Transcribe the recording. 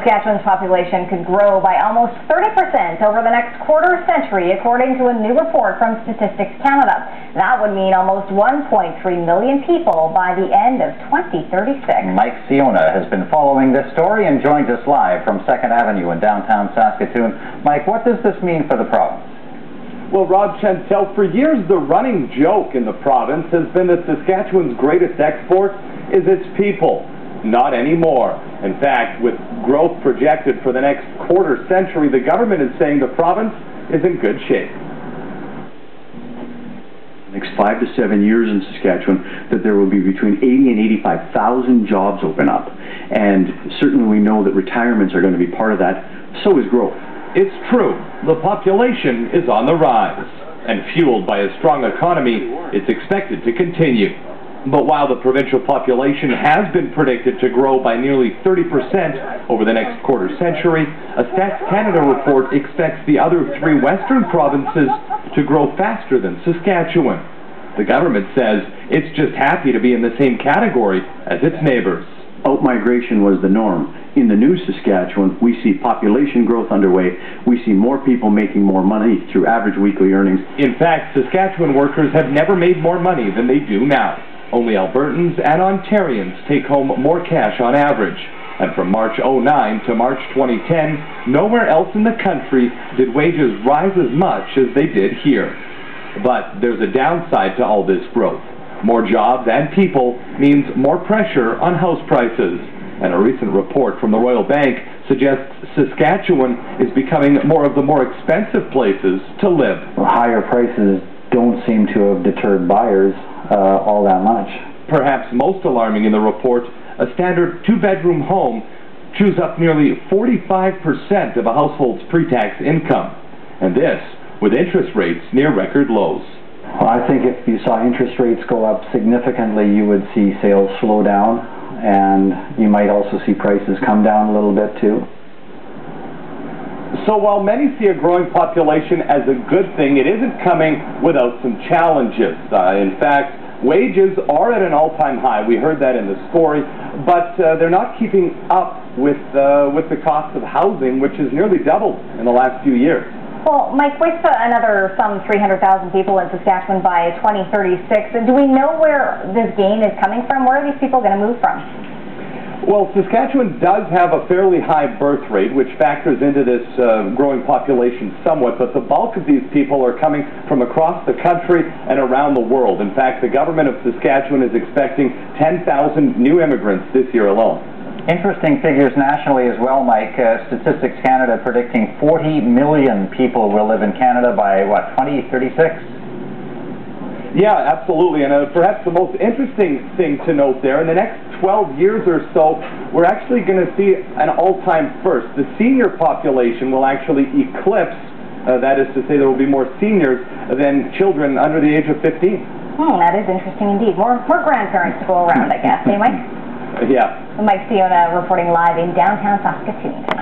Saskatchewan's population could grow by almost 30% over the next quarter century, according to a new report from Statistics Canada. That would mean almost 1.3 million people by the end of 2036. Mike Siona has been following this story and joins us live from 2nd Avenue in downtown Saskatoon. Mike, what does this mean for the province? Well, Rob Chantel, for years the running joke in the province has been that Saskatchewan's greatest export is its people. Not anymore. In fact, with growth projected for the next quarter century, the government is saying the province is in good shape. Next 5 to 7 years in Saskatchewan, that there will be between 80 and 85,000 jobs open up. And certainly we know that retirements are going to be part of that. So is growth. It's true. The population is on the rise. And fueled by a strong economy, it's expected to continue. But while the provincial population has been predicted to grow by nearly 30% over the next quarter century, a Stats Canada report expects the other 3 western provinces to grow faster than Saskatchewan. The government says it's just happy to be in the same category as its neighbors. Outmigration was the norm. In the new Saskatchewan, we see population growth underway. We see more people making more money through average weekly earnings. In fact, Saskatchewan workers have never made more money than they do now. Only Albertans and Ontarians take home more cash on average. And from March 2009 to March 2010, nowhere else in the country did wages rise as much as they did here. But there's a downside to all this growth. More jobs and people means more pressure on house prices. And a recent report from the Royal Bank suggests Saskatchewan is becoming more of the more expensive places to live. Higher prices don't seem to have deterred buyers all that much. Perhaps most alarming in the report, a standard 2-bedroom home chews up nearly 45% of a household's pre-tax income. And this with interest rates near record lows. Well, I think if you saw interest rates go up significantly, you would see sales slow down, and you might also see prices come down a little bit too. So while many see a growing population as a good thing, it isn't coming without some challenges. In fact, wages are at an all-time high. We heard that in the story, but they're not keeping up with the cost of housing, which has nearly doubled in the last few years. Well, Mike, with another some 300,000 people in Saskatchewan by 2036, do we know where this gain is coming from? Where are these people going to move from? Well, Saskatchewan does have a fairly high birth rate, which factors into this growing population somewhat, but the bulk of these people are coming from across the country and around the world. In fact, the government of Saskatchewan is expecting 10,000 new immigrants this year alone. Interesting figures nationally as well, Mike. Statistics Canada predicting 40 million people will live in Canada by, what, 2036? Yeah, absolutely. And perhaps the most interesting thing to note there, in the next 12 years or so, we're actually going to see an all-time first. The senior population will actually eclipse, that is to say there will be more seniors than children under the age of 15. That is interesting indeed. More grandparents to go around, I guess, eh, Mike? Yeah. Mike Siona reporting live in downtown Saskatoon tonight.